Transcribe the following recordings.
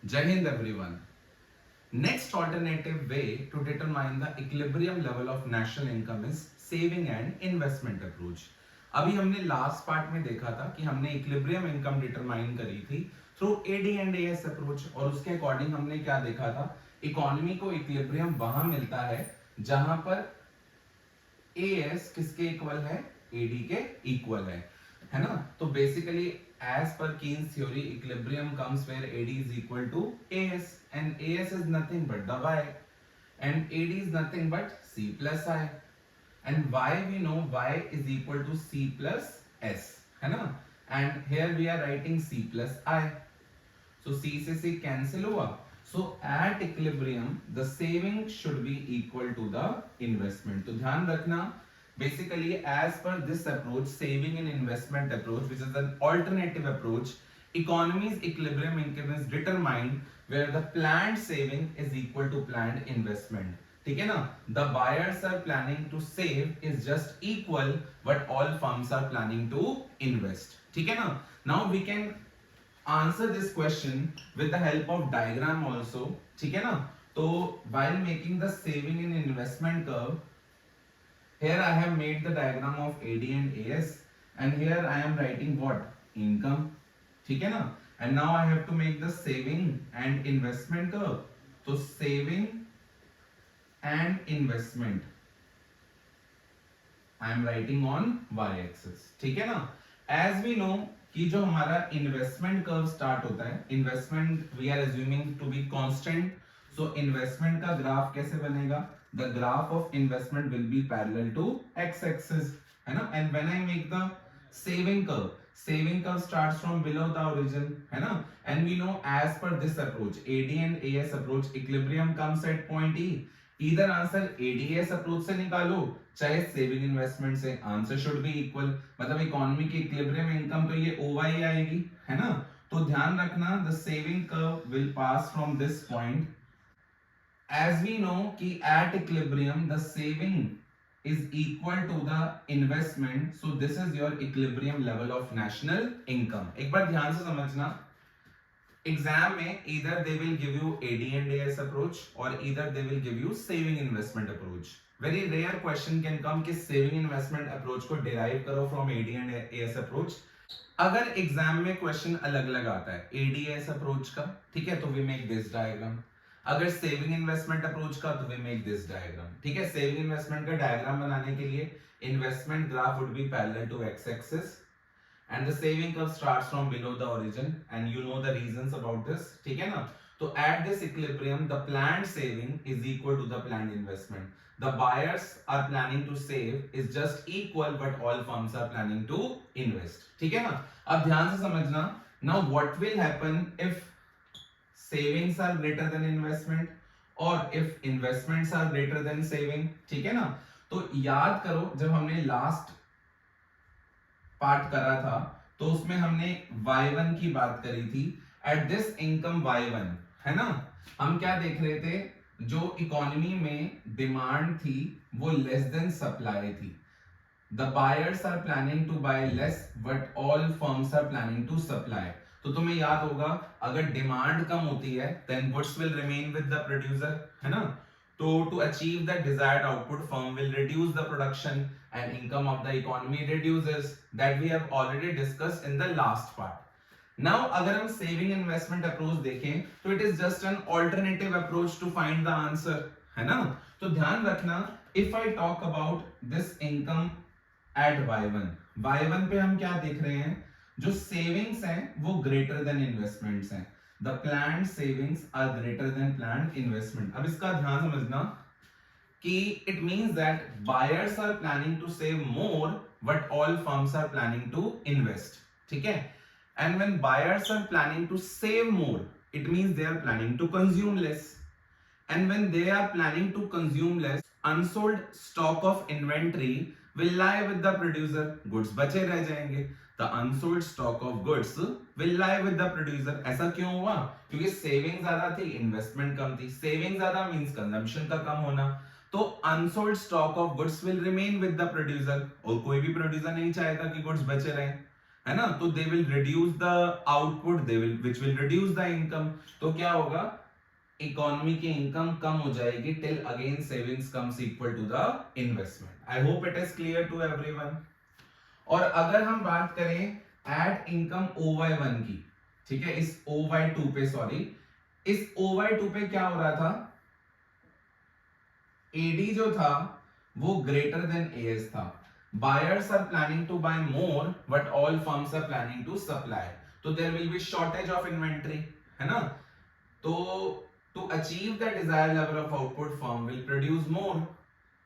Jai Hind everyone. Next alternative way to determine the equilibrium level of national income is saving and investment approach. अभी हमने last part में देखा था कि हमने इक्विलिब्रियम इनकम डिटरमाइन करी थी through AD and AS approach और उसके अकॉर्डिंग हमने क्या देखा था, इकोनॉमी को इक्विलिब्रियम वहां मिलता है जहां पर एएस किसके इक्वल है, एडी के इक्वल है ना। तो basically as per Keynes theory equilibrium comes where AD is equal to AS and AS is nothing but the Y and AD is nothing but C plus I and Y we know Y is equal to C plus S है ना, and here we are writing C plus I, so C से C cancel हुआ, so at equilibrium the saving should be equal to the investment। तो ध्यान रखना basically as per this approach, saving and investment approach, which is an alternative approach, economy's equilibrium income is determined where the planned saving is equal to planned investment। ठीक है ना, the buyers are planning to save is just equal but all firms are planning to invest। ठीक है ना, now we can answer this question with the help of diagram also। ठीक है ना, तो while making the saving and investment curve, here I have made the diagram of AD and AS and here I am writing what, income। ठीक है ना, and now I have to make the saving and investment curve, तो saving and investment I am writing on y axis। ठीक है ना, as we know कि जो हमारा इन्वेस्टमेंट कर्व स्टार्ट होता है, investment we are assuming to be constant, so investment का ग्राफ कैसे बनेगा, the graph of investment will be parallel to X axis है ना, and when I make the saving curve starts from below the origin है ना, and we know as per this approach AD and AS approach equilibrium comes at point E। इधर answer ADS approach से निकालो चाहे saving investment से, answer should be equal, मतलब economy की equilibrium income तो ये ओवाई आएगी है ना। तो ध्यान रखना the saving curve will pass from this point, as we know कि at equilibrium the saving is equal to the investment, so this is your equilibrium level of national income. एक बार ध्यान से समझना, एग्जाम में either they will give you AD and AS approach or either they will give you saving investment approach। very rare question can come कि saving investment approach को derive करो from AD and AS approach। अगर exam में question अलग अलग आता है ADS approach का, ठीक है, तो we make this diagram, अगर सेविंग इन्वेस्टमेंट अप्रोच का तो we make this diagram। ठीक है, सेविंग इन्वेस्टमेंट का डायग्राम बनाने के लिए investment graph would be parallel to x axis and the saving curve starts from below the origin and you know the reasons about this। ठीक है ना, तो at this equilibrium the planned saving is equal to the planned investment, the buyers are planning to save is just equal but all firms are planning to invest। ठीक है ना, अब ध्यान से समझना, now what will happen if savings are greater than investment or if investments are greater than saving। ठीक है ना, तो याद करो जब हमने लास्ट पार्ट करा था तो उसमें हमने y1 की बात करी थी, एट दिस इनकम y1 है ना, हम क्या देख रहे थे, जो इकोनॉमी में डिमांड थी वो लेस देन सप्लाई थी, the buyers are planning to buy less but all firms are planning to supply. तो तुम्हें याद होगा अगर डिमांड कम होती है then goods will remain with the producer है ना, तो to achieve the desired output firm will reduce the production and income of the economy reduces, that we have already discussed in the last part। now अगर हम saving investment approach देखें तो it is just an alternative approach to find the answer है ना। तो ध्यान रखना if I talk about this income at y1 पे हम क्या देख रहे हैं, जो सेविंग्स हैं वो ग्रेटर देन इन्वेस्टमेंट्स हैं, the planned savings are greater than planned investment। अब इसका ध्यान समझना कि it means that buyers are planning to save more but all firms are planning to invest। ठीक है, and when buyers are planning to save more it means they are planning to consume less, and when they are planning to consume less unsold stock of inventory will lie with the producer, goods बचे रह जाएंगे, the unsold stock of goods will lie with the producer। ऐसा क्यों हुआ, क्योंकि saving ज्यादा थी investment कम थी, सेविंग ज्यादा मींस कंजम्पशन का कम होना, तो unsold stock of goods will remain with the producer, और कोई भी प्रोड्यूसर नहीं चाहेगा कि गुड्स बचे रहें। है ना, तो they will reduce the output, they will which will reduce the income. तो क्या होगा, इकोनॉमी की इनकम कम हो जाएगी till again savings comes equal to the investment. I hope it is clear to everyone. और अगर हम बात करें एट इनकम OY1 की, ठीक है, इस OY2 पे, सॉरी, इस OY2 पे क्या हो रहा था, AD जो था वो ग्रेटर देन AS था। Buyers are planning to buy more but all firms are planning to supply, तो there will be shortage of inventory, है ना। तो to achieve the desired level of output, firm will produce more,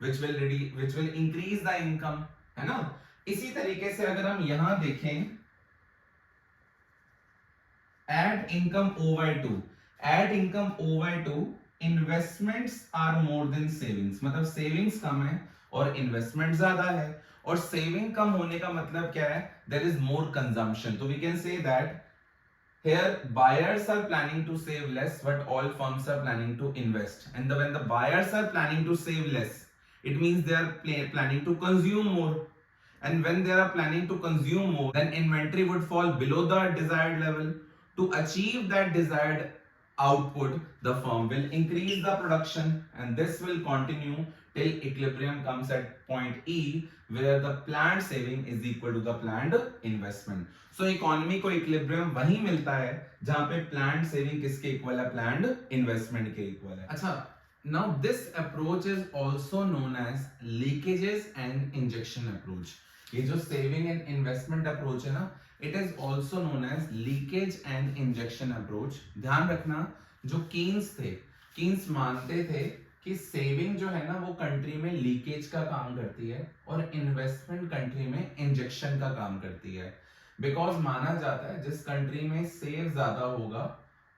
which will increase the income, है ना। इसी तरीके से अगर हम यहां देखें add income OY2, add income OY2, investments are more than savings, मतलब savings कम है और investment ज्यादा है, और saving कम होने का मतलब क्या है, there is more consumption, तो we can say that here buyers are planning to save less but all firms are planning to invest, and when the buyers are planning to save less, it means they are planning to consume more, and when they are planning to consume more, then inventory would fall below the desired level. To achieve that desired output, the firm will increase the production, and this will continue till equilibrium comes at point E, where the planned saving is equal to the planned investment. So economy को equilibrium वही मिलता है जहां पे planned saving किसके equal है, planned investment के equal है। अच्छा, now this approach is also known as leakages and injection approach। ये जो सेविंग एंड इन्वेस्टमेंट अप्रोच है ना, it is also known as leakage and injection approach. ध्यान रखना, जो कीन्स थे, कीन्स मानते थे कि सेविंग जो है ना वो कंट्री में लीकेज का काम करती है और इन्वेस्टमेंट कंट्री में इंजेक्शन का काम करती है। बिकॉज माना जाता है जिस कंट्री में सेव ज्यादा होगा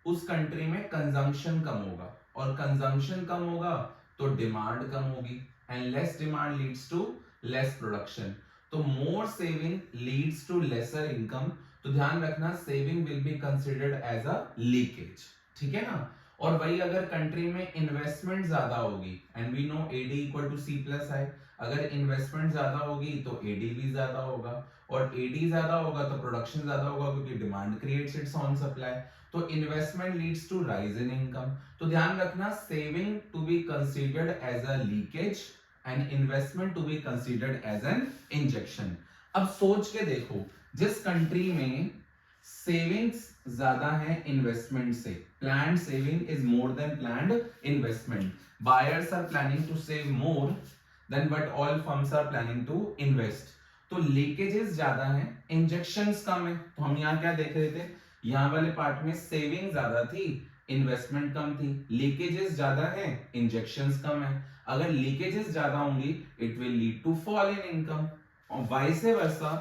उस कंट्री में कंजम्पशन कम होगा, और कंजम्पशन कम होगा तो डिमांड कम होगी, and less demand leads to less production, तो more saving leads to lesser income. तो ध्यान रखना, saving will be considered as a leakage, ठीक है ना। और वही अगर कंट्री में इन्वेस्टमेंट ज्यादा होगी, and we know AD equal to C+I, अगर इन्वेस्टमेंट ज्यादा होगी तो AD भी ज्यादा होगा, और AD ज्यादा होगा तो प्रोडक्शन ज्यादा होगा, क्योंकि demand creates its own supply, तो investment leads to rise in income. तो ध्यान रखना, saving to be considered as a leakage and investment to be considered as an injection। अब सोच के देखो, जिस कंट्री में सेविंग्स ज्यादा है इन्वेस्टमेंट से, planned saving is more than planned investment, buyers are planning to save more than but all firms are planning to invest, तो लीकेजेस ज्यादा है, इंजेक्शंस कम है। तो हम यहाँ क्या देख रहे थे, यहाँ वाले पार्ट में सेविंग ज्यादा थी, इन्वेस्टमेंट कम थी, लीकेजेस ज्यादा है, इंजेक्शंस कम है। अगर लीकेजेस ज्यादा होंगी it will lead to fall in income, और वाइस वर्सा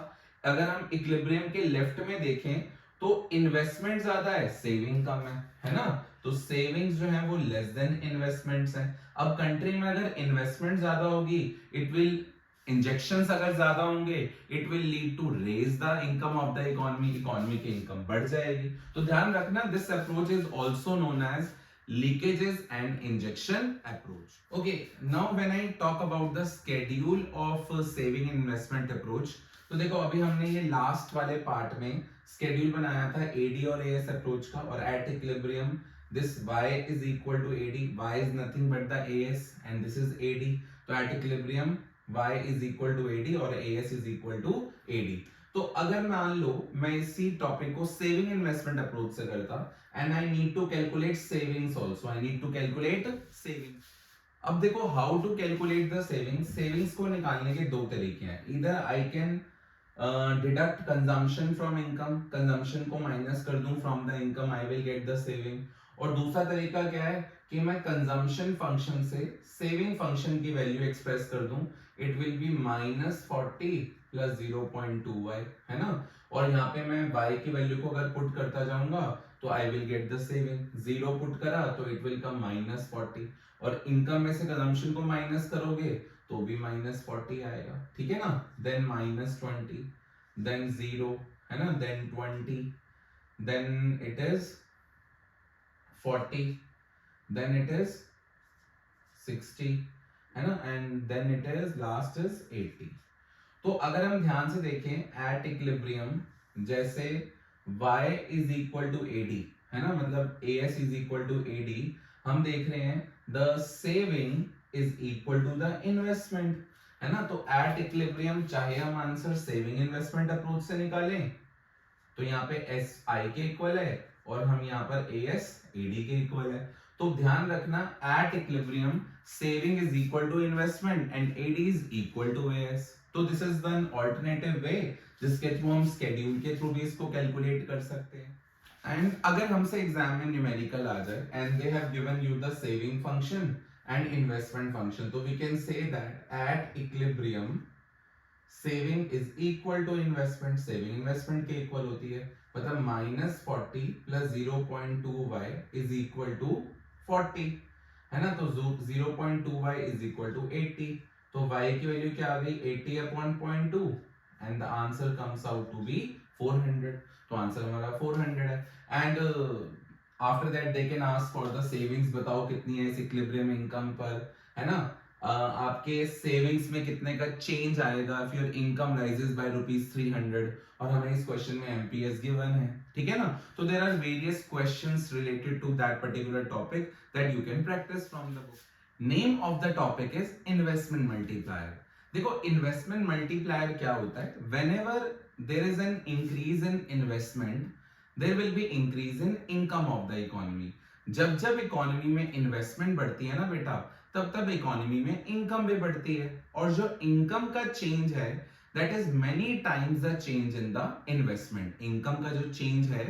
अगर हम इक्विलिब्रियम के लेफ्ट में देखें तो इन्वेस्टमेंट ज्यादा है, सेविंग कम है ना, तो सेविंग्स जो है वो लेस देन इन्वेस्टमेंट्स हैं। अब कंट्री में अगर इन्वेस्टमेंट ज्यादा होगी इट विल, इंजेक्शंस अगर ज्यादा होंगे it will lead to raise the income of the economy, economy की इनकम बढ़ जाएगी। तो ध्यान रखना, this approach is also known as leakages and injection approach। Okay, now when I talk about the schedule of saving and investment approach, तो देखो अभी हमने ये लास्ट वाले पार्ट में स्केड्यूल बनाया था AD और AS अप्रोच का, और at equilibrium this y is equal to AD, y is nothing but the AS and this is AD, तो eight equilibrium y is equal to AD और AS is equal to AD। तो अगर मान लो मैं इसी topic को saving investment approach से करता, and I need to calculate savings also, I need to calculate savings। अब देखो how to calculate the savings, savings को निकालने के दो तरीके हैं, either I can deduct consumption from income, consumption को माइनस कर दूं from the income, I will get the saving, और दूसरा तरीका क्या है कि मैं कंजम्पशन फंक्शन से सेविंग फंक्शन की वैल्यू एक्सप्रेस कर दूं, it will be -40 plus 0.2y, है ना, और यहाँ पे मैं y की वैल्यू को अगर पुट करता जाऊंगा तो I will get the saving, 0 put करा तो इट विल कम -40, और इनकम में से कंजम्पशन को माइनस करोगे तो भी -40 आएगा, ठीक है ना, देन -20, देन 0, है ना, then 20, then it is 40, then it is 60, है ना, and then it is last is 80। तो अगर हम ध्यान से देखें एट इक्विलिब्रियम जैसे y is equal to AD, है ना, मतलब AS is equal to AD, हम देख रहे हैं the saving is equal to the investment, है ना। तो एट इक्विलिब्रियम चाहे हम आंसर सेविंग इन्वेस्टमेंट अप्रोच से निकालें तो यहाँ पे एस आई के इक्वल है और हम यहाँ पर एस एडी के इक्वल है। तो ध्यान रखना at equilibrium saving is equal to investment and AD is equal to S. तो this is one alternative way जिसके थ्रू हम स्केड्यूल के थ्रू भी इसको कैलकुलेट कर सकते हैं। एंड अगर हमसे एग्जाम में न्यूमेरिकल आ जाए and they have given you the saving function and investment function, तो we can say that at equilibrium saving is equal to investment, saving investment के इक्वल होती है, मतलब -40 plus 0.2y is equal to 40, है ना। तो 0.2y इज इक्वल टू 80, तो y की वैल्यू क्या आ गई 80 upon 0.2 and the answer comes out to be 400। तो आंसर हमारा 400 है। And after that they can ask for the savings, बताओ कितनी है इस इक्विलिब्रियम इनकम पर, है ना। आपके सेविंग्स में कितने का चेंज आएगा if your income rises by ₹300, और हमें इस क्वेश्चन में एमपीएस गिवन है, ठीक है ना। तो there are various questions related to that particular topic that you can practice from the book. Name of the topic is investment multiplier. देखो इन्वेस्टमेंट मल्टीप्लायर क्या होता है, whenever there is an increase in investment there will be increase in income of the economy. जब जब economy में investment बढ़ती है ना बेटा, तब तब इकोनॉमी में इनकम भी बढ़ती है, और जो इनकम का चेंज है that is many times the change in the investment. Income का जो चेंज है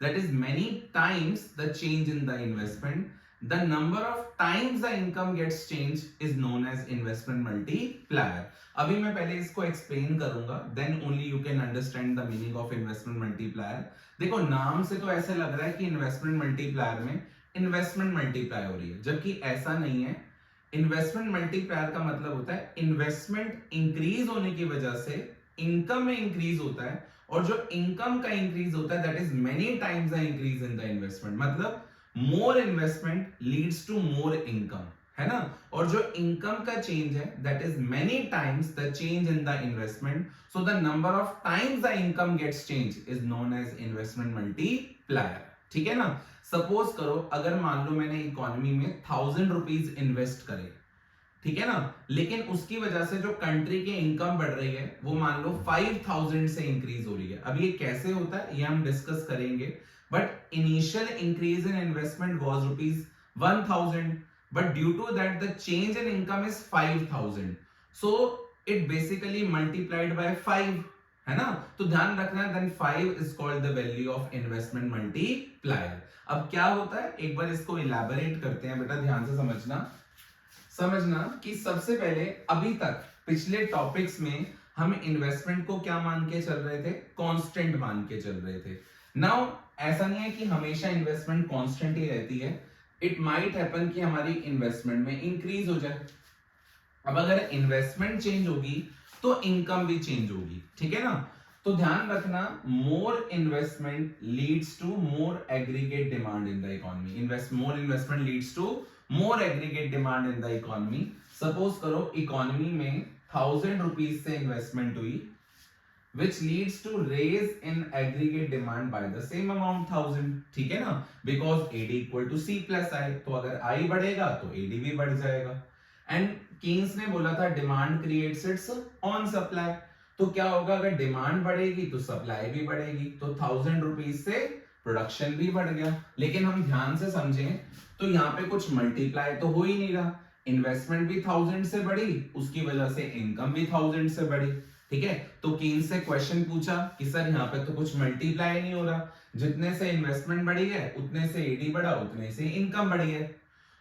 that is many times the change in the investment. The number of times the income gets change is known as investment multiplier. अभी मैं पहले इसको explain करूंगा, then only you can understand the meaning of investment multiplier. देखो नाम से तो ऐसे लग रहा है कि इन्वेस्टमेंट मल्टीप्लायर में इन्वेस्टमेंट मल्टीप्लाई हो रही है, जबकि ऐसा नहीं है। इन्वेस्टमेंट मल्टीप्लायर का मतलब होता है इन्वेस्टमेंट इंक्रीज होने की वजह से इनकम में इंक्रीज होता है, और जो इनकम का इंक्रीज होता है that is many times the increase in the investment. मतलब more investment leads to more income, है ना। और जो इनकम का चेंज है that is many times the change in the investment, so the number of times the income gets change is known as investment multiplier, ठीक है ना। Suppose करो अगर मान लो मैंने इकोनॉमी में 1000 रुपीज इन्वेस्ट करे, ठीक है ना, लेकिन उसकी वजह से जो कंट्री की इनकम बढ़ रही है वो मान लो 5000 से इंक्रीज हो रही है। अब ये कैसे होता है ये हम डिस्कस करेंगे, but initial increase in investment was ₹1000, but due to that the change in income is 5000, so it basically multiplied by 5, है ना। तो ध्यान रखना then 5 is called the value of investment multiplier। अब क्या होता है एक बार इसको इलैबोरेट करते हैं बेटा, ध्यान से समझना कि सबसे पहले अभी तक पिछले टॉपिक्स में हम इन्वेस्टमेंट को क्या मान के चल रहे थे, कांस्टेंट मान के चल रहे थे। नाउ ऐसा नहीं है कि हमेशा इन्वेस्टमेंट कांस्टेंट ही रहती है, इट माइट हैपन कि हमारी इन्वेस्टमेंट में इंक्रीज हो जाए। अब अगर इन्वेस्टमेंट चेंज होगी तो इनकम भी चेंज होगी, ठीक है ना। तो ध्यान रखना more investment leads to more aggregate demand in the economy. More investment leads to more aggregate demand in the economy. Suppose करो इकोनॉमी में 1000 रुपीज से इन्वेस्टमेंट हुई which leads to raise in aggregate demand by the same amount 1000, ठीक है ना, because AD equal to C plus I, तो अगर I बढ़ेगा तो AD भी बढ़ जाएगा। एंड कीन्स ने बोला था demand creates its own supply, तो क्या होगा अगर डिमांड बढ़ेगी तो सप्लाई भी बढ़ेगी, तो 1000 रुपीज से प्रोडक्शन भी बढ़ गया। लेकिन हम ध्यान से समझें तो यहाँ पे कुछ मल्टीप्लाई तो हो ही नहीं रहा, इन्वेस्टमेंट भी 1000 से बढ़ी, उसकी वजह से इनकम भी 1000 से बढ़ी, ठीक है। तो कीन्स से क्वेश्चन पूछा कि सर यहाँ पे तो कुछ मल्टीप्लाई नहीं हो रहा, जितने से इन्वेस्टमेंट बढ़ी है उतने से एडी बढ़ा, उतने से इनकम बढ़ी है।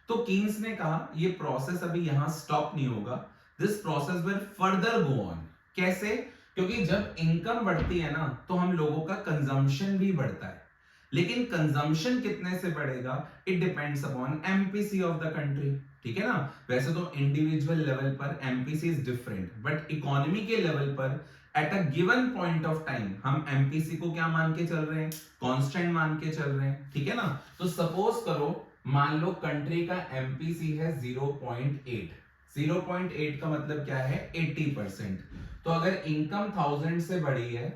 तो कीन्स ने कहा ये प्रोसेस अभी यहाँ स्टॉप नहीं होगा, this process will further go on. कैसे? क्योंकि जब इनकम बढ़ती है ना तो हम लोगों का कंजम्पशन भी बढ़ता है, लेकिन कंजम्पशन कितने से बढ़ेगा it depends upon MPC of the country, ठीक है ना। वैसे तो इंडिविजुअल लेवल पर MPC is different, but economy के लेवल पर at a given point of time हम एमपीसी को क्या मान के चल रहे हैं, कांस्टेंट मान के चल रहे हैं, ठीक है ना। तो सपोज करो मान लो कंट्री का एमपीसी है 0.8, 0.8 का मतलब क्या है 80%। तो अगर इनकम 1000 से बढ़ी है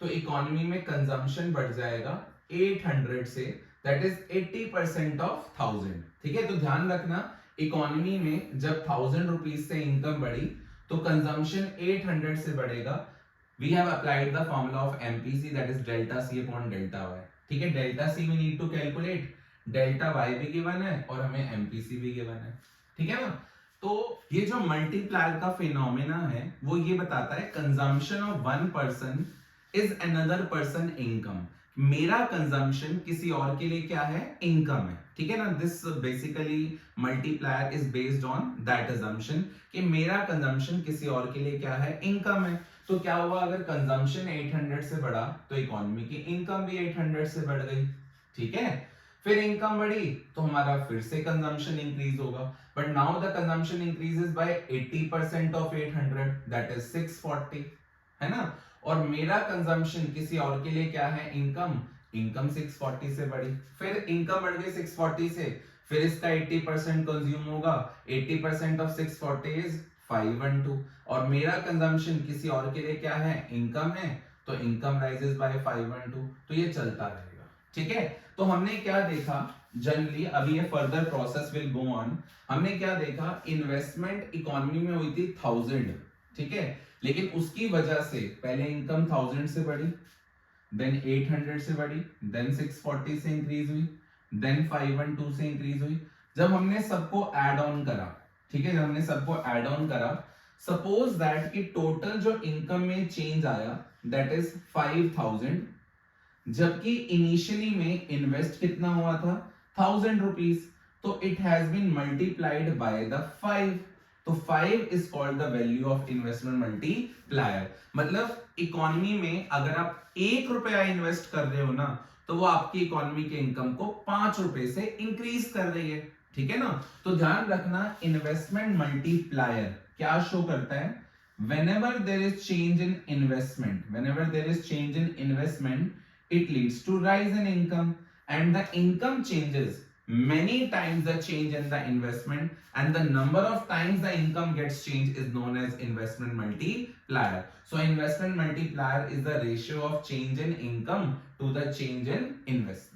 तो तो इकोनॉमी में कंजम्पशन बढ़ जाएगा 800 से, दैट इज 80% ऑफ 1000। ठीक है, तो ध्यान रखना इकोनॉमी में जब 1000 रुपीज से इनकम बढ़ी तो कंजम्पशन 800 से बढ़ेगा। We have applied the formula of MPC, that is delta C upon delta Y. ठीक है, delta C we need to calculate, delta Y भी गिवन है और हमें एमपीसी भी गिवन है। ठीक है ना, तो ये जो मल्टीप्लायर का फिनोमेना है वो ये बताता है consumption of one person is another person income. मेरा कंजम्पशन किसी और के लिए क्या है, इनकम है। ठीक है ना, this basically multiplier is based on that assumption कि मेरा कंजम्पशन किसी और के लिए क्या है, इनकम है। तो क्या हुआ, अगर कंजम्पशन 800 से बढ़ा तो इकोनॉमी की इनकम भी 800 से बढ़ गई। ठीक है, फिर इनकम बढ़ी तो हमारा फिर से कंजम्पशन इंक्रीज होगा, but now the consumption increases by 80% of 800, that is 640, है ना। और मेरा कंजम्पशन किसी और के लिए क्या है, इनकम, इनकम 640 से बढ़ी, फिर इनकम बढ़ गई 640 से, फिर इसका 80% कंज्यूम होगा, 80% ऑफ 640 इज 512, और मेरा कंजम्पशन किसी और के लिए क्या है, इनकम है, तो इनकम राइजेस बाय 512, तो ये चलता रहेगा। ठीक है, तो हमने क्या देखा जनरली, अभी ये further process will go on. हमने क्या देखा, इन्वेस्टमेंट इकोनॉमी में हुई थी 1000, ठीक है, लेकिन उसकी वजह से पहले इनकम 1000 से बढ़ी, देन 800 से बढ़ी, देन 640 से इंक्रीज हुई, देन 512 से इंक्रीज हुई। जब हमने सबको ऐड ऑन करा, ठीक है, जब हमने सबको ऐड ऑन करा, सपोज दैट कि टोटल जो इनकम में चेंज आया दैट इज 5000, जबकि इनिशियली में इन्वेस्ट कितना हुआ था, 1000 रुपीज, तो it has been multiplied by the 5, तो 5 is called the value of investment multiplier. मतलब इकोनॉमी में अगर आप 1 रुपया इन्वेस्ट कर रहे हो ना, तो वो आपकी इकोनॉमी के इनकम को 5 रुपए से इंक्रीज कर रही है। ठीक है ना, तो ध्यान रखना इन्वेस्टमेंट मल्टीप्लायर क्या शो करता है, whenever there is change in investment, whenever there is change in investment, it leads to rise in income, and the income changes many times the change in the investment, and the number of times the income gets changed is known as investment multiplier. So investment multiplier is the ratio of change in income to the change in investment.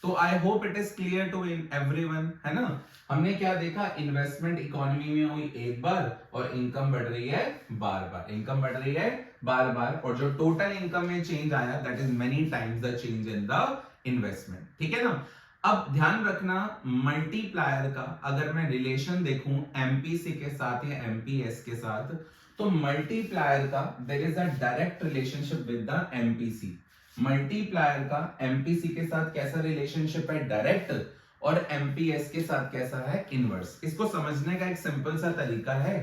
तो I hope it is clear to everyone, है ना। हमने क्या देखा, investment economy में हुई एक बार और इनकम बढ़ रही है बार बार, इनकम बढ़ रही है बार बार, और जो टोटल इनकम में चेंज आया that is many times the change in the investment. ठीक है ना, अब ध्यान रखना मल्टीप्लायर का अगर मैं रिलेशन देखूं एमपीसी के साथ या एमपीएस के साथ, तो मल्टीप्लायर का there is a direct relationship with the MPC. Multiplier का एमपीसी के साथ कैसा रिलेशनशिप है, डायरेक्ट, और एमपीएस के साथ कैसा है, इनवर्स। इसको समझने का एक सिंपल सा तरीका है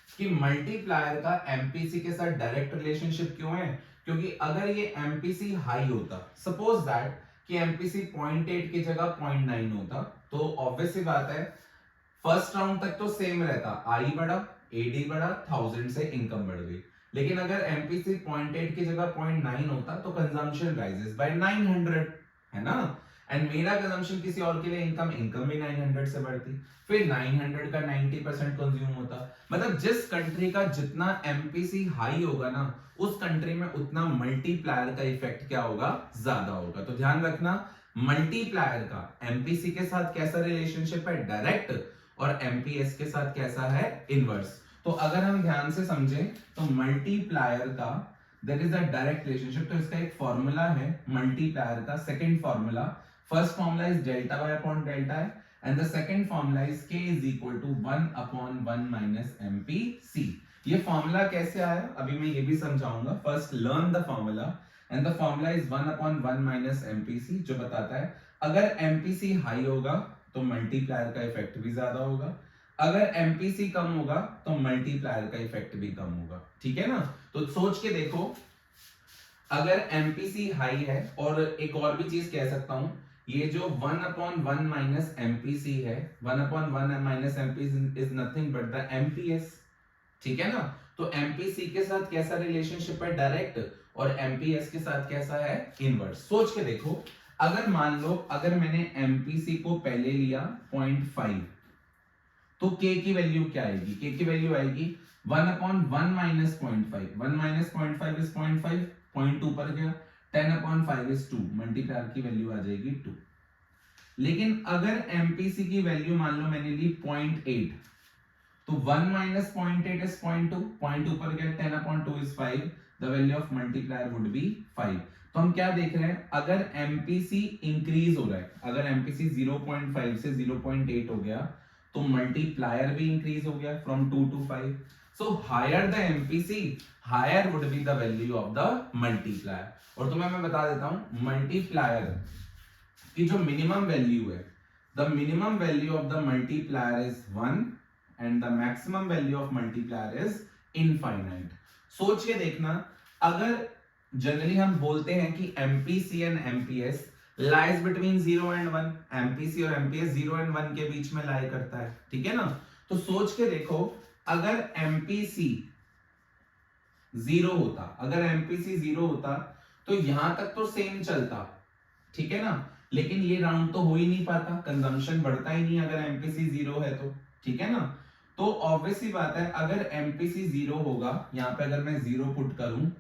कि मल्टीप्लायर का एमपीसी के साथ डायरेक्ट रिलेशनशिप क्यों है, क्योंकि अगर ये एमपीसी हाई होता, सपोज दैट कि एमपीसी 0.8 की जगह 0.9 होता, तो ऑब्वियस सी बात है फर्स्ट राउंड तक तो सेम रहता, आई बढ़ा, एडी बढ़ा, 1000 से इनकम बढ़ गई। लेकिन अगर एमपीसी 0.8 की जगह 0.9 होता तो कंजम्पशन राइजेस बाय 900, है ना, एंड मेरा कंजम्पशन किसी और के लिए इनकम भी 900 से बढ़ती, फिर 900 का 90% कंज्यूम होता। मतलब जिस कंट्री का जितना एमपीसी हाई होगा ना, उस कंट्री में उतना मल्टीप्लायर का इफेक्ट क्या होगा, ज्यादा होगा। तो ध्यान रखना मल्टीप्लायर का एमपीसी के साथ कैसा रिलेशनशिप है, डायरेक्ट, और एमपीएस के साथ कैसा है, इनवर्स। तो अगर हम ध्यान से समझें तो मल्टीप्लायर का there is a direct relationship, तो इसका एक फॉर्मूला है मल्टीप्लायर का, second formula, first formula is delta Y upon delta I, and the second formula is k is equal to 1 upon 1 minus MPC. ये फॉर्मूला कैसे आया अभी मैं ये भी समझाऊंगा, first learn the formula, and the formula is 1 upon 1 minus MPC, जो बताता है अगर एमपीसी हाई होगा तो मल्टीप्लायर का इफेक्ट भी ज्यादा होगा, अगर एमपीसी कम होगा तो मल्टीप्लायर का इफेक्ट भी कम होगा। ठीक है ना, तो सोच के देखो, अगर एमपीसी हाई है, और एक और भी चीज कह सकता हूं, ये जो 1 अपॉन 1 माइनस एमपीसी है, 1 upon 1 minus MPC is nothing but the MPS. ठीक है ना, तो एमपीसी के साथ कैसा रिलेशनशिप है, डायरेक्ट, और एमपीएस के साथ कैसा है, इनवर्स। सोच के देखो, अगर मान लो अगर मैंने एमपीसी को पहले लिया 0.5, तो k की वैल्यू क्या आएगी, k की वैल्यू आएगी 1 अपॉन 1 माइनस 0.5, 1 माइनस 0.5 इज 0.5, 0.2 पर गया, 10/5 इज 2, मल्टीप्लायर की वैल्यू आ जाएगी 2। लेकिन अगर एमपीसी की वैल्यू मान लो मैंने ली 0.8, तो 1 माइनस 0.8 इज 0.2, 0.2 पर गया 10/2 is 5, the value of multiplier would be 5। तो हम क्या देख रहे हैं, अगर एमपीसी इंक्रीज हो रहा है, अगर एमपीसी 0.5 से 0.8 हो गया तो मल्टीप्लायर भी इंक्रीज हो गया from 2 to 5। So higher the MPC, higher would be the value of the multiplier. और तुम्हें मैं बता देता हूं मल्टीप्लायर की जो मिनिमम वैल्यू है, the minimum value of the multiplier is 1 and the maximum value of multiplier is infinite. सोच के देखना, अगर जनरली हम बोलते हैं कि MPC and MPS lies between 0 and 1, MPC और एमपीएस 0 एंड 1 के बीच में लाई करता है, ठीक है ना। तो सोच के देखो, अगर एमपीसी 0 होता, अगर एमपीसी 0 होता तो यहां तक तो सेम चलता, ठीक है ना, लेकिन ये राउंड तो हो ही नहीं पाता, कंजम्पशन बढ़ता ही नहीं अगर एमपीसी 0 है तो, ठीक है ना। तो ऑब्वियसली बात है, अगर एमपीसी 0 होगा, यहां पे अगर मैं 0 पुट करूं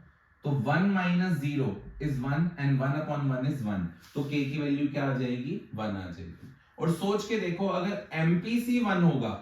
तो 1 माइनस 0 इज 1 एंड 1/1 इज 1, तो k की वैल्यू क्या आ जाएगी, 1 आ जाएगी। और सोच के देखो, अगर एमपीसी 1 होगा,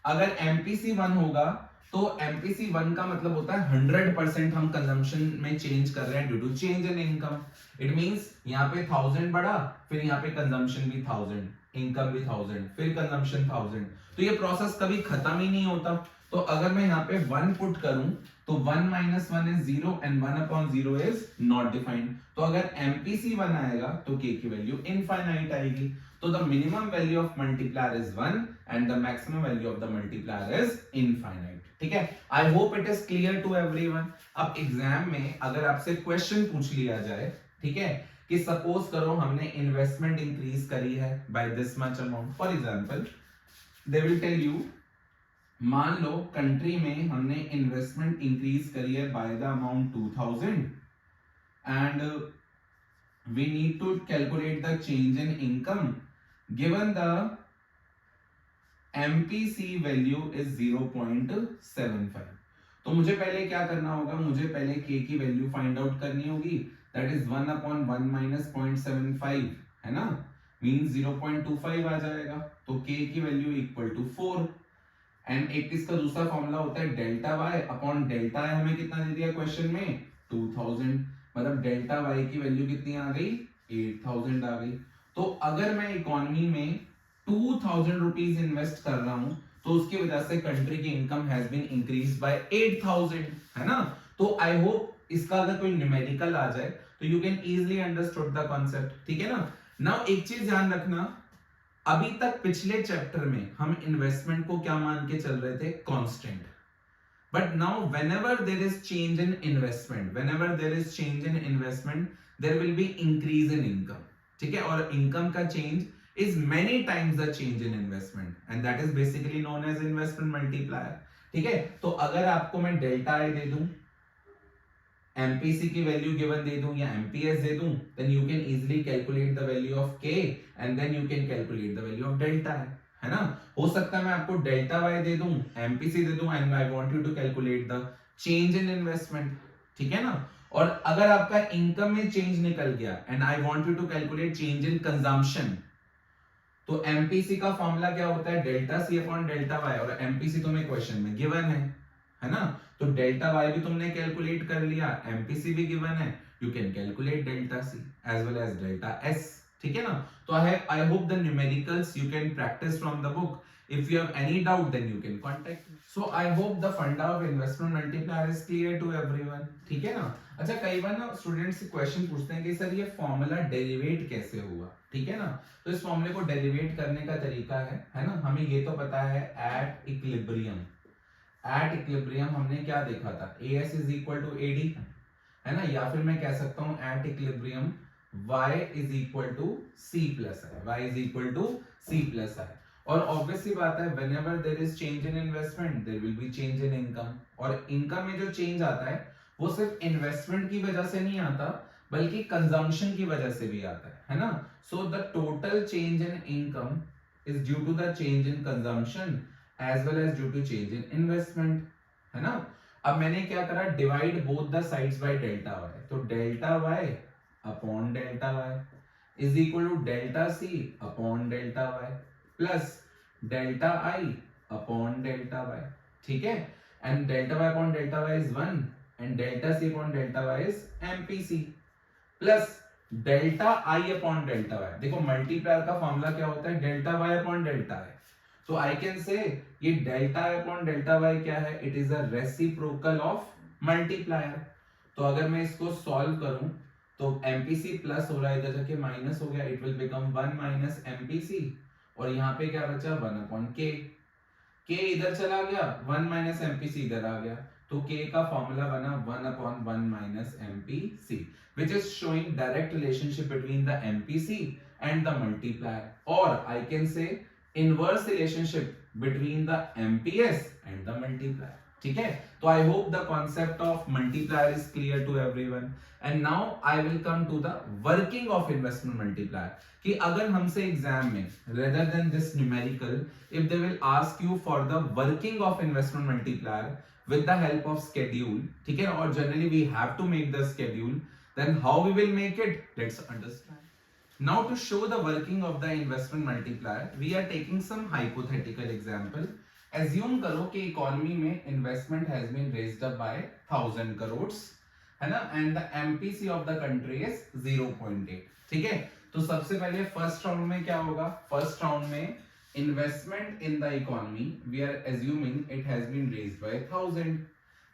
अगर एमपीसी 1 होगा तो एमपीसी 1 का मतलब होता है 100% हम कंजम्पशन में चेंज कर रहे हैं due to change in income. It means यहाँ पे 1000 बढ़ा, फिर यहाँ पे कंजम्पशन भी 1000, इनकम भी 1000, फिर कंजम्पशन 1000, तो ये प्रोसेस कभी खत्म ही नहीं होता। तो अगर मैं यहाँ पे 1 पुट करूं तो 1 minus 1 is 0 and 1/0 is not defined. तो अगर एमपीसी 1 आएगा तो k की वैल्यू इनफाइनाइट आएगी। तो the minimum value of multiplier is 1 and the maximum value of the multiplier is infinite, ठीक है। I hope it is clear to everyone। अब एग्जाम में अगर आपसे क्वेश्चन पूछ लिया जाए, ठीक है, कि सपोज करो हमने इन्वेस्टमेंट इंक्रीज करी है by this much amount, for example they will tell you, मान लो कंट्री में हमने इन्वेस्टमेंट इंक्रीज करी है by the amount 2000 and we need to calculate the change in income given the MPC value is 0.75। तो मुझे पहले क्या करना होगा, मुझे पहले k की वैल्यू फाइंड आउट करनी होगी, दैट इज 1/1 माइनस 0.75, है ना, मींस 0.25 आ जाएगा। तो k की वैल्यू इक्वल टू 4 एंड एक इसका दूसरा फॉर्मूला होता है delta y upon delta i, हमें कितना दे दिया क्वेश्चन में 2000, मतलब डेल्टा y की वैल्यू कितनी आ गई, 8000 आ गई। तो अगर मैं इकोनॉमी में 2000 रुपीज इन्वेस्ट कर रहा हूं तो उसकी वजह से कंट्री की income has been increase by 8000, है ना। तो आई होप इसका अगर कोई न्यूमेरिकल आ जाए तो you can easily understood the concept, ठीक है ना। नाउ एक चीज ध्यान रखना, अभी तक पिछले चैप्टर में हम इन्वेस्टमेंट को क्या मान के चल रहे थे, constant. But now whenever there is change in investment, whenever there is change in investment, there will be increase in income, ठीक है। और income का change is many times the change in investment and that is basically known as investment multiplier, ठीक है। तो अगर आपको मैं डेल्टा आई दे दूं, एमपीसी की वैल्यू गिवन दे दूं या एमपीएस दे दूं, then you can easily calculate the value of k and then you can calculate the value of delta i, है ना। हो सकता है मैं आपको डेल्टा वाई दे दूं, एमपीसी दे दूं and I want you to calculate the change in investment, ठीक है ना। और अगर आपका इनकम में चेंज निकल गया and I want you to calculate change in consumption, तो एमपीसी का फॉर्मूला क्या होता है, delta C upon delta Y, और एमपीसी तुम्हें क्वेश्चन में गिवन है ना। तो डेल्टा वाई भी तुमने कैलकुलेट कर लिया, एमपीसी भी गिवन है, you can calculate delta C as well as delta S, ठीक है ना। तो I hope the numericals you can practice from the book. If you have any doubt, then you can contact me. So I hope the funda of investment multiplier is clear to everyone. ठीक है ना। अच्छा, कई बार ना students question पूछते हैं कि sir ये फॉर्मूला डेरिवेट कैसे हुआ, ठीक है ना। तो इस फॉर्मूले को डेरिवेट करने का तरीका है ना, हमें ये तो पता है एट इक्विलिब्रियम। एट इक्विलिब्रियम हमने क्या देखा था, AS is equal to AD, है ना, या फिर मैं कह सकता हूं at equilibrium Y is equal to C plus I, Y is equal to C plus I। और ऑब्वियसली बात है, whenever there is change in investment there will be change in income, और इनकम में जो चेंज आता है वो सिर्फ इन्वेस्टमेंट की वजह से नहीं आता बल्कि कंजम्पशन की वजह से भी आता है ना। So the total change in income is due to the change in consumption as well as due to change in investment, है ना। अब मैंने क्या करा, divide both the sides by delta Y, तो delta Y upon delta Y is equal to delta C upon delta Y plus delta I upon delta Y, ठीक है, and delta Y upon delta Y is 1 and delta C upon delta Y is MPC plus delta I upon delta Y. देखो multiplier का formula क्या होता है, delta Y upon delta I, तो I can say ये delta upon delta Y क्या है, it is a reciprocal of multiplier. तो अगर मैं इसको सॉल्व करूं तो एमपीसी प्लस हो रहा है, इधर जाके माइनस हो गया, it will become 1 minus MPC, और यहाँ पे क्या बचा 1 अपॉन के, के इधर चला गया, 1 माइनस एमपीसी इधर आ गया, तो के का फॉर्मूला बना 1 upon 1 minus MPC, which is showing direct relationship between the MPC and the multiplier, or I can say inverse relationship between the MPS and the multiplier, ठीक है। तो I hope the concept of multiplier is clear to everyone, and now I will come to the working of investment multiplier, कि अगर हमसे exam में rather than this numerical, if they will ask you for the working of investment multiplier with the help of schedule, ठीक है, और generally we have to make the schedule, then how we will make it, let's understand. Now to show the working of the investment multiplier, we are taking some hypothetical example. Assume करो कि economy में investment has been raised up by 1000 crores, है ना, and the MPC of the country is 0.8, ठीक है। तो सबसे पहले फर्स्ट राउंड में क्या होगा, फर्स्ट राउंड में investment in the economy we are assuming it has been raised by 1000,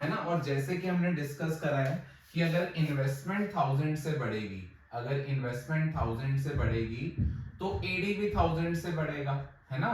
है ना, और जैसे कि हमने डिस्कस करा है कि अगर इन्वेस्टमेंट 1000 से बढ़ेगी, अगर इन्वेस्टमेंट 1000 से बढ़ेगी तो एडी भी 1000 से बढ़ेगा, है ना,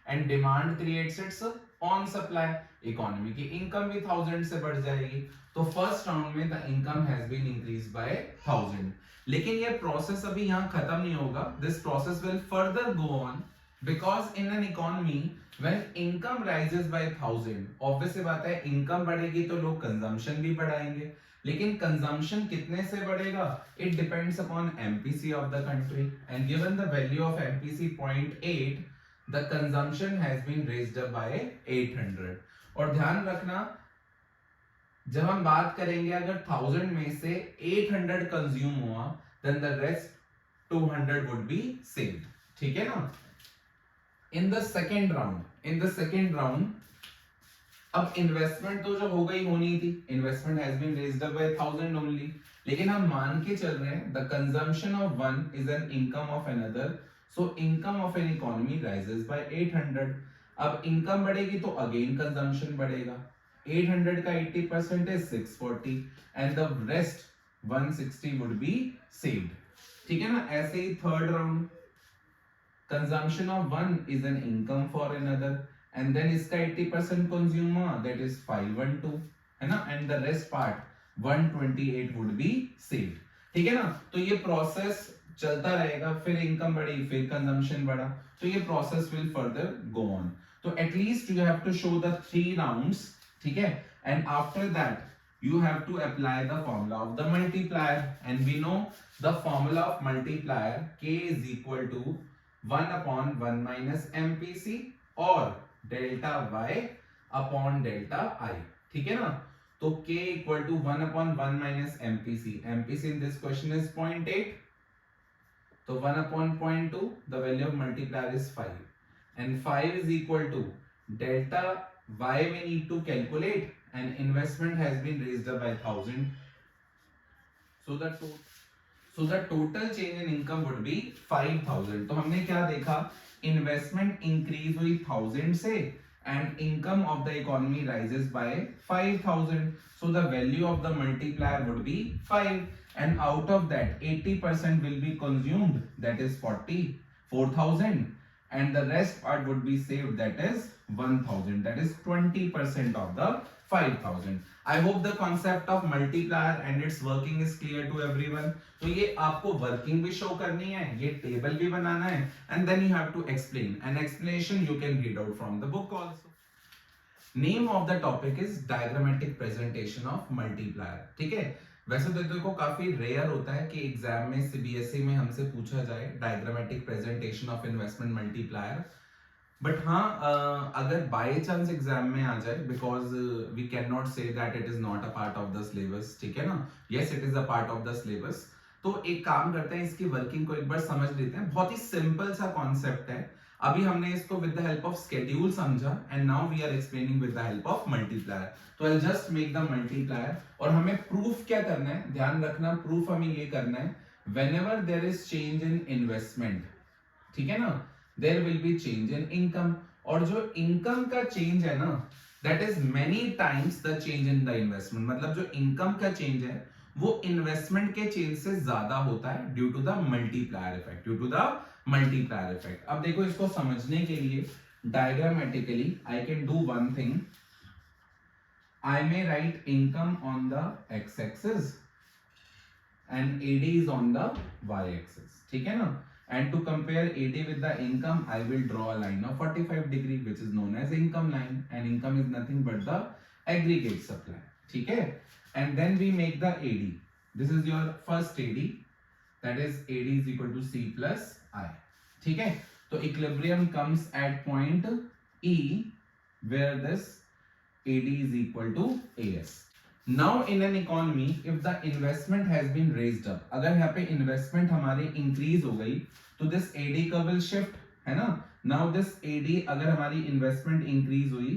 and demand creates its own supply, economy की इनकम भी 1000 से बढ़ जाएगी, तो फर्स्ट राउंड में the income has been increase by 1000। लेकिन ये प्रोसेस अभी यहाँ खत्म नहीं होगा, this process will further go on, because in an economy when income rises by 1000, obvious बात है इनकम बढ़ेगी तो लोग कंजम्पशन भी बढ़ाएंगे, लेकिन कंजम्पशन कितने से बढ़ेगा, it depends upon MPC of the country, and given the value of MPC 0.8, the consumption has been raised up by 800। और ध्यान रखना जब हम बात करेंगे अगर 1000 में से 800 कंज्यूम हुआ then the rest 200 would be saved, ठीक है ना। In the second round, अब इन्वेस्टमेंट तो जो हो गई होनी थी, investment has been raised up by 1000 only, लेकिन हम मान के चल रहे हैं the consumption of one is an income of another, so income of an economy rises by 800। अब इनकम बढ़ेगी तो अगेन कंजम्पशन बढ़ेगा, 800 का 80% is 640 and the rest 160 would be saved, ठीक है ना। ऐसे ही third round, consumption of one is an income for another, and then इसका 80% consume हुआ, that is 512, है ना, and the rest part 128 would be saved, ठीक है ना। तो ये प्रोसेस चलता रहेगा, फिर इनकम बढ़ी, फिर कंजम्पशन बढ़ा, तो ये process will further go on. तो at least you have to show the 3 rounds, ठीक है, and after that you have to apply the formula of the multiplier, and we know the formula of multiplier, k is equal to 1 upon 1 minus MPC और delta y upon delta i, ठीक है ना। तो k equal to 1 upon 1 minus MPC, MPC in this question is 0.8, तो 1 upon 0.2, the value of multiplier is 5, and 5 is equal to delta y we need to calculate, and investment has been raised up by 1000, so the total change in income would be 5000। तो हमने क्या देखा, investment increase हुई 1000 से and income of the economy rises by 5000, so the value of the multiplier would be 5, and out of that 80% will be consumed, that is 4000, and the rest part would be saved, that is 1000, that is 20% of the 5000। I hope the concept of multiplier and its working is clear to everyone। तो ये आपको working भी show करनी है, ये table भी बनाना है, and then you have to explain, an explanation you can read out from the book also। Name of the topic is diagrammatic presentation of multiplier, ठीक है। वैसे तो देखो काफी रेयर होता है कि एग्जाम में सीबीएसई में हमसे पूछा जाए diagrammatic presentation of investment multiplier, but हाँ अगर बाय चांस एग्जाम में आ जाए, because we can not say that it is not a part of the syllabus, ठीक है ना, yes it is a part of the syllabus. तो एक काम करते हैं, इसकी वर्किंग को एक बार समझ लेते हैं। बहुत ही सिंपल सा कॉन्सेप्ट है। अभी हमने इसको with the help of schedule समझा, and now we are explaining with the help of multiplier. तो I just make the multiplier, और हमें प्रूफ क्या करना है, ध्यान रखना, प्रूफ हमें ये करना है whenever there is change in investment, ठीक है ना, there will be change in income. और जो इनकम का चेंज है ना, that is many times the change in the investment. मतलब जो इनकम का चेंज है वो इन्वेस्टमेंट के चेंज से ज्यादा होता है due to the multiplier effect, due to the multiplier effect. अब देखो, इसको समझने के लिए diagrammatically I can do one thing, I may write income on the x-axis and AD is on the y-axis, ठीक है ना। And to compare AD with the income, I will draw a line of 45 degree, which is known as income line, and income is nothing but the aggregate supply, ठीक है। And then we make the AD. This is your first AD, that is AD is equal to C plus I, ठीक है। तो equilibrium comes at point E, where this AD is equal to AS. Now in an economy, if the investment has been raised up, अगर यहाँ पे investment हमारी increase हो गई, तो this AD curve will shift, है ना। Now this AD, अगर हमारी investment increase हुई,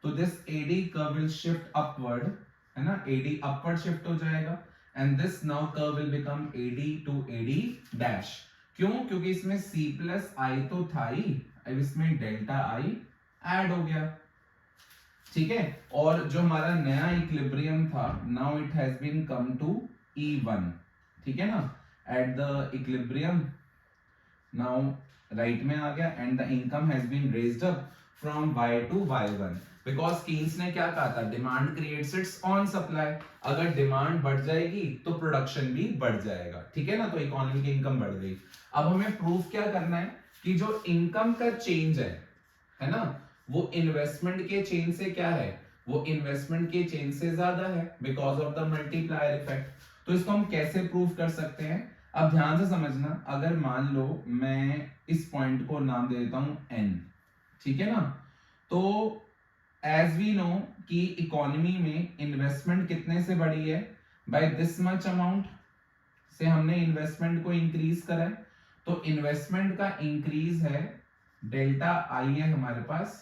तो this AD curve will shift upward, है ना, AD upward shift हो जाएगा, and this now curve will become AD to AD dash। क्यों? क्योंकि इसमें C plus I तो था ही, अब इसमें डेल्टा I ऐड हो गया, ठीक है। और जो हमारा नया इक्विलिब्रियम था, now it has been come to E1, ठीक है ना, at the equilibrium now right में आ गया, and the income has been raised up from Y to Y1, because Keynes ने क्या कहा था, demand creates its own supply. अगर डिमांड बढ़ जाएगी तो प्रोडक्शन भी बढ़ जाएगा, ठीक है ना, तो इकोनॉमी की इनकम बढ़ गई। अब हमें प्रूफ क्या करना है कि जो इनकम का चेंज है ना, वो इन्वेस्टमेंट के चेंज से क्या है, वो इन्वेस्टमेंट के चेंज से ज्यादा है, because of the multiplier effect. तो इसको हम कैसे प्रूव कर सकते हैं, अब ध्यान से समझना। अगर मान लो मैं इस पॉइंट को नाम दे देता हूं N, ठीक है ना, तो एज वी नो कि इकोनॉमी में इन्वेस्टमेंट कितने से बढ़ी है, बाय दिस मच अमाउंट से हमने इन्वेस्टमेंट को इंक्रीज करा है। तो इन्वेस्टमेंट का इंक्रीज है, डेल्टा आई है हमारे पास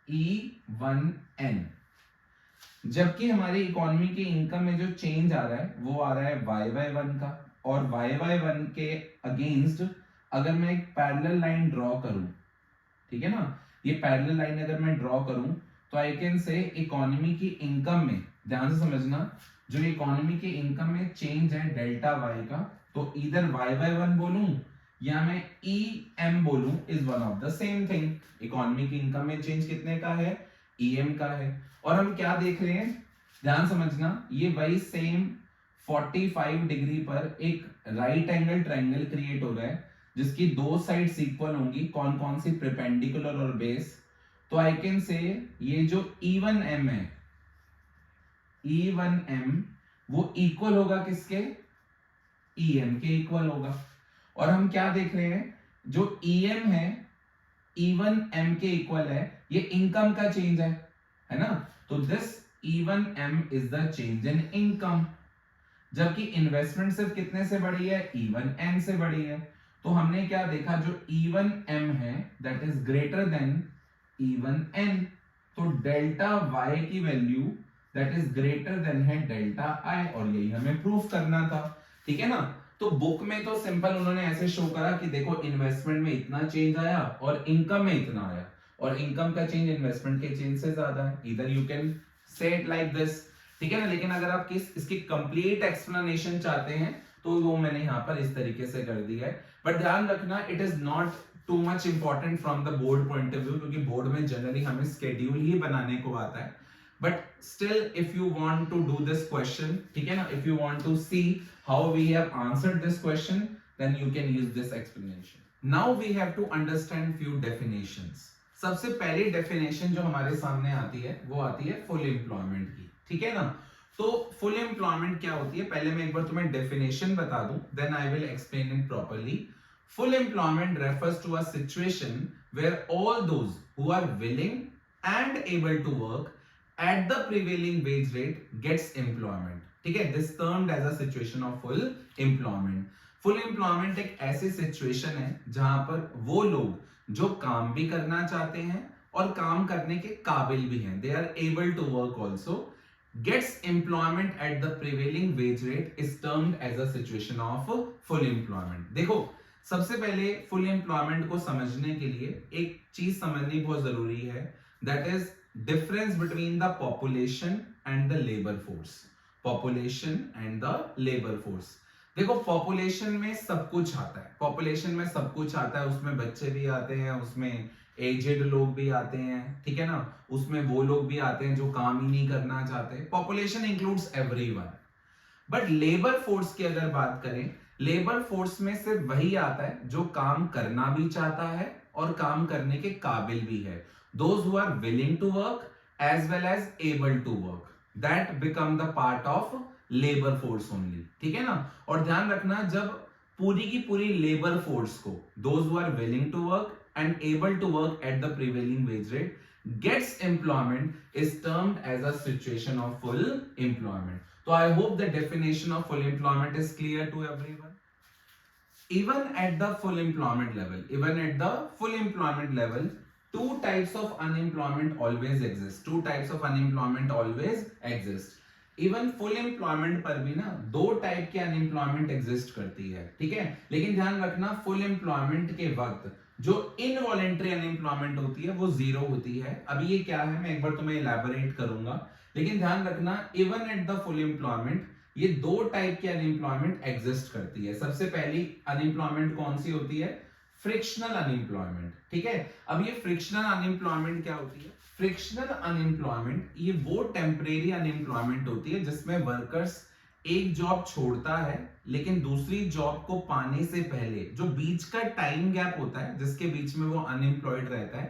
E1N, जबकि हमारी इकोनॉमी की इनकम में जो चेंज आ रहा है वो आ रहा है YY1 का, और YY1 के अगेंस्ट अगर मैं एक पैरेलल लाइन ड्रॉ करूं, ठीक है ना, ये पैरेलल लाइन अगर मैं ड्रॉ करूं, तो आई कैन से इकोनॉमी की इनकम में, ध्यान से समझना, जो इकोनॉमी की इनकम में चेंज है डेल्टा Y का, तो इधर YY1 बोलूं या मैं EM बोलूं, is one of the same thing. Economy की इनकम में चेंज कितने का है, EM का है। और हम क्या देख रहे हैं, ध्यान समझना, ये वही सेम 45 डिग्री पर एक राइट एंगल ट्रायंगल क्रिएट हो रहा है, जिसकी दो साइड्स इक्वल होंगी, कौन कौन सी, परपेंडिकुलर और बेस। तो आई कैन से ये जो E1M है, E1M वो इक्वल होगा किसके, EM के इक्वल होगा। और हम क्या देख रहे हैं, जो EM है E1M के इक्वल है, ये इनकम का चेंज है ना, तो this E1M is the change in income, जबकि इन्वेस्टमेंट सिर्फ कितने से बढ़ी है, E1N से बढ़ी है। तो हमने क्या देखा, जो E1M है that is greater than E1N, तो डेल्टा Y की value that is greater than है डेल्टा I, और यही हमें प्रूफ करना था, ठीक है ना। तो बुक में तो सिंपल उन्होंने ऐसे शो करा कि देखो इन्वेस्टमेंट में इतना चेंज आया और इनकम में इतना आया, और इनकम का चेंज इन्वेस्टमेंट के चेंज से ज्यादा है। इधर you can say it like this, ठीक है ना। लेकिन अगर आप इसकी कंप्लीट एक्सप्लेनेशन चाहते हैं तो वो मैंने यहाँ पर इस तरीके से कर दिया है। बट ध्यान रखना, it is not too much important from the board point of view, क्योंकि बोर्ड में जनरली हमें स्केड्यूल ही बनाने को आता है। But still, if you want to do this question, ठीक है ना, if you want to see how we have answered this question, then you can use this explanation. Now we have to understand few definitions. सबसे पहली definition जो हमारे सामने आती है वो आती है full employment की, ठीक है ना। तो full employment क्या होती है, पहले मैं एक बार तुम्हें definition बता दूं, then I will explain it properly. Full employment refers to a situation where all those who are willing and able to work at the prevailing wage rate gets employment. ठीक है, this termed as a situation of full employment. Full employment एक ऐसी situation है जहां पर वो लोग जो काम भी करना चाहते हैं और काम करने के काबिल भी हैं, they are able to work also, gets employment at the prevailing wage rate is termed as a situation of full employment. देखो, सबसे पहले फुल एम्प्लॉयमेंट को समझने के लिए एक चीज समझनी बहुत जरूरी है, that is difference between the population and the labour force. Population and the labour force. देखो, पॉपुलेशन में सब कुछ आता है, पॉपुलेशन में सब कुछ आता है, उसमें बच्चे भी आते हैं, उसमें एजेड लोग भी आते हैं, ठीक है ना, उसमें वो लोग भी आते हैं जो काम ही नहीं करना चाहते. Population includes everyone. But labour force की अगर बात करें, लेबर फोर्स में सिर्फ वही आता है जो काम करना भी चाहता है और काम करने के काबिल भी है. Those who are willing to work as well as able to work, that become the part of labour force only. ठीक है ना. और ध्यान रखना, जब पूरी की पूरी लेबर फोर्स को, those who are willing to work and able to work at the prevailing wage rate gets employment is termed as a situation of full employment. So I hope the definition of full employment is clear to everyone. Even at the full employment level, two types of unemployment always exist. Even full employment पर भी ना दो type के unemployment exist करती है. ठीक है, लेकिन ध्यान रखना, फुल एम्प्लॉयमेंट के वक्त जो इनवॉलेंट्री अनएम्प्लॉयमेंट होती है वो जीरो होती है. अभी ये क्या है मैं एक बार तुम्हें इलैबोरेट करूंगा, लेकिन ध्यान रखना, even at the full employment ये दो टाइप की अनएम्प्लॉयमेंट एग्जिस्ट करती है. सबसे पहली अनएम्प्लॉयमेंट कौन सी होती है? Frictional unemployment. ठीक है, अब ये फ्रिक्शनल अनएम्प्लॉयमेंट क्या होती है? फ्रिक्शनल अनएम्प्लॉयमेंट ये वो टेम्परेरी अनएम्प्लॉयमेंट होती है जिसमें वर्कर्स एक जॉब छोड़ता है लेकिन दूसरी जॉब को पाने से पहले जो बीच का टाइम गैप होता है जिसके बीच में वो अनएम्प्लॉयड रहता है,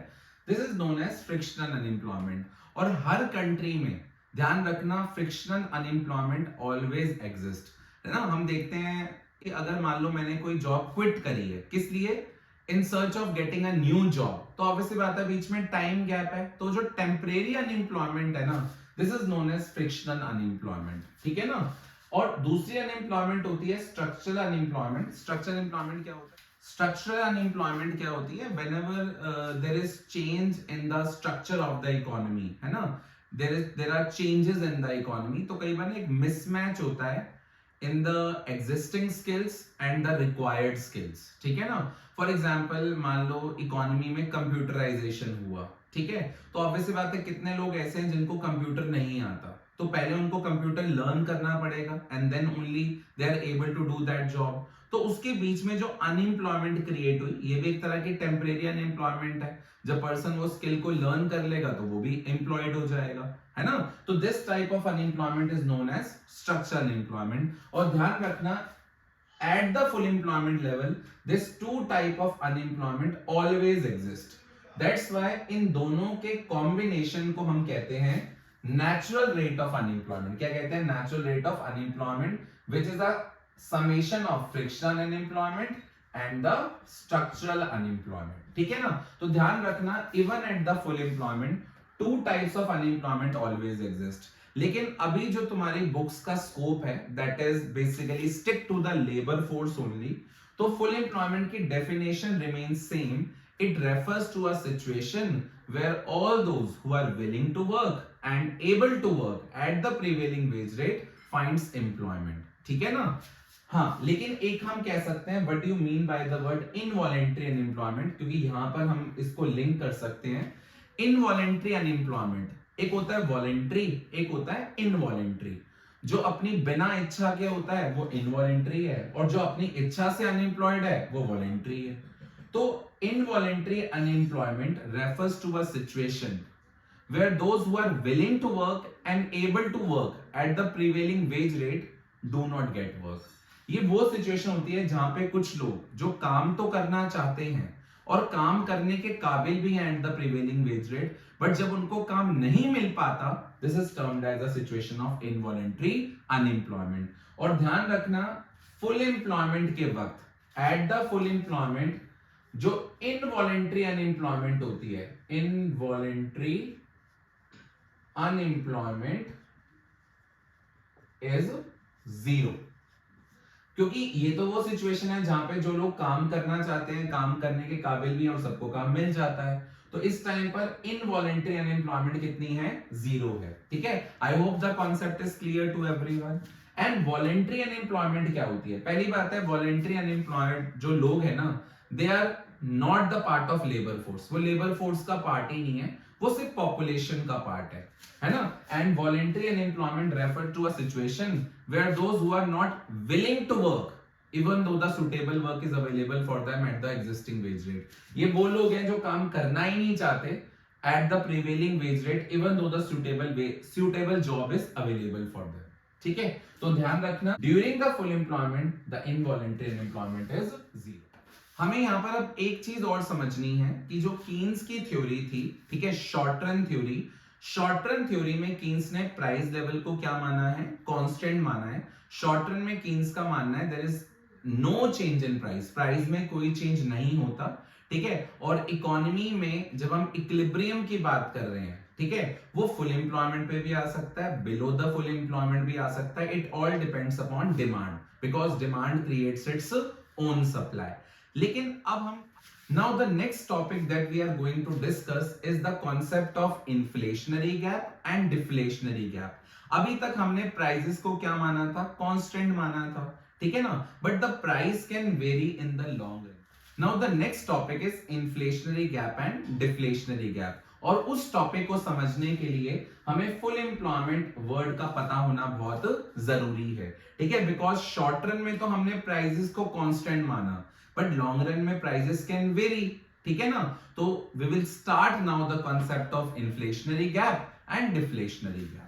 this is known as frictional unemployment. और हर कंट्री में ध्यान रखना, फ्रिक्शनल अनएम्प्लॉयमेंट ऑलवेज एग्जिस्ट, है ना. हम देखते हैं कि अगर मान लो मैंने कोई जॉब क्विट करी है, किस लिए? In search of getting a new job, तो ऑब्वियसली बात है बीच में टाइम गैप है, तो जो टेम्परेरी अनएम्प्लॉयमेंट है ना, this is known as frictional unemployment. ठीक है ना. और दूसरी अनएम्प्लॉयमेंट होती है स्ट्रक्चरल अनएम्प्लॉयमेंट. स्ट्रक्चरल अनएम्प्लॉयमेंट क्या होता है? स्ट्रक्चरल अनएम्प्लॉयमेंट क्या होती है? Whenever there is change in the structure of the economy, है ना, there are changes in the economy, तो कई बार एक मिसमैच होता है in the existing skills and the required skills. ठीक है ना. फॉर एग्जाम्पल मान लो इकोनॉमी में कंप्यूटराइजेशन हुआ, ठीक है, तो ऑब्वियसली बात है कितने लोग ऐसे हैं जिनको कंप्यूटर नहीं आता, तो पहले उनको कंप्यूटर लर्न करना पड़ेगा and then only they are able to do that job. तो उसके बीच में जो अनएम्प्लॉयमेंट क्रिएट हुई, ये भी एक तरह की टेम्परेरी अनएम्प्लॉयमेंट है. जब पर्सन वो स्किल को लर्न कर लेगा तो वो भी एम्प्लॉयड हो जाएगा, है ना. तो this type of unemployment is known as structural employment. और ध्यान रखना, at the full employment level this two type of unemployment always exist. That's why in दोनों के कॉम्बिनेशन को हम कहते हैं नेचुरल रेट ऑफ अनएम्प्लॉयमेंट. क्या कहते हैं? Natural rate of unemployment, which is a summation of frictional unemployment and the structural unemployment. ठीक है ना. तो ध्यान रखना, even at the full employment two types of unemployment always exist. लेकिन अभी जो तुम्हारी बुक्स का स्कोप है that is basically stick to the labour force only. तो फुल एम्प्लॉयमेंट की definition remains same. It refers to a situation where all those who are willing to work and able to work at the prevailing wage rate finds employment. ठीक है ना. हाँ, लेकिन एक हम कह सकते हैं, what do you mean by the word involuntary unemployment, क्योंकि यहां पर हम इसको लिंक कर सकते हैं. इनवॉलेंट्री अनएम्प्लॉयमेंट, एक होता है वॉलेंट्री, एक होता है इनवॉलेंट्री. जो अपनी बिना इच्छा के होता है वो इनवॉलेंट्री है, और जो अपनी इच्छा से अनएम्प्लॉयड है वो वॉलेंट्री है. तो involuntary unemployment refers to a situation where those who are willing to work and able to work at the prevailing wage rate do not get work. ये वो सिचुएशन होती है जहां पे कुछ लोग जो काम तो करना चाहते हैं और काम करने के काबिल भी हैं at the prevailing wage rate, but जब उनको काम नहीं मिल पाता, this is termed as a situation of involuntary unemployment. और ध्यान रखना, फुल एम्प्लॉयमेंट के वक्त एट द फुल एम्प्लॉयमेंट जो इनवॉलेंट्री अनएम्प्लॉयमेंट होती है, इनवॉलेंट्री अनएम्प्लॉयमेंट इज 0, क्योंकि ये तो वो सिचुएशन है जहां पे जो लोग काम करना चाहते हैं, काम करने के काबिल भी हैं और सबको काम मिल जाता है, तो इस टाइम पर इनवॉलेंट्री अनएम्प्लॉयमेंट कितनी है, 0 है। ठीक है, I hope the concept is clear to everyone. And voluntary unemployment क्या होती है? पहली बात है, वॉलेंट्री अनएम्प्लॉयड जो लोग हैं ना, they are not the part of labour force, वो लेबर फोर्स का पार्ट ही नहीं है, वो सिर्फ पॉपुलेशन का पार्ट है ना। And voluntary unemployment refer to a situation where those who are not willing to work even though the suitable work is available for them at the existing wage rate। ये वो लोग हैं जो काम करना ही नहीं चाहते at the prevailing wage rate even though the suitable job is available for them। ठीक है, तो ध्यान रखना, during the full employment the involuntary unemployment is 0। हमें यहाँ पर अब एक चीज और समझनी है कि जो कीन्स की थ्योरी थी, ठीक है, short run theory, short run theory में कीन्स ने प्राइस लेवल को क्या माना है, कांस्टेंट माना है। शॉर्ट रन में कीन्स का मानना है there is no change in price, price में कोई चेंज नहीं होता। ठीक है, और इकोनॉमी में जब हम इक्विलिब्रियम की बात कर रहे हैं, ठीक है, वो फुल एम्प्लॉयमेंट पे भी आ सकता है, बिलो द फुल एम्प्लॉयमेंट भी आ सकता है। It all depends upon demand, because demand creates its own supply. लेकिन अब हम now the next topic that we are going to discuss is the concept of inflationary gap and deflationary gap। अभी तक हमने prices को क्या माना था, कांस्टेंट माना था, ठीक है ना, but the price can very in the long run. Now the next topic is inflationary gap and deflationary gap, और उस टॉपिक को समझने के लिए हमें फुल एम्प्लॉयमेंट वर्ड का पता होना बहुत जरूरी है। ठीक है, बिकॉज शॉर्ट रन में तो हमने प्राइसेस को कांस्टेंट माना, बट लॉन्ग रन में प्राइसेस कैन वेरी। ठीक है ना, तो we will start now the concept of inflationary gap and deflationary gap.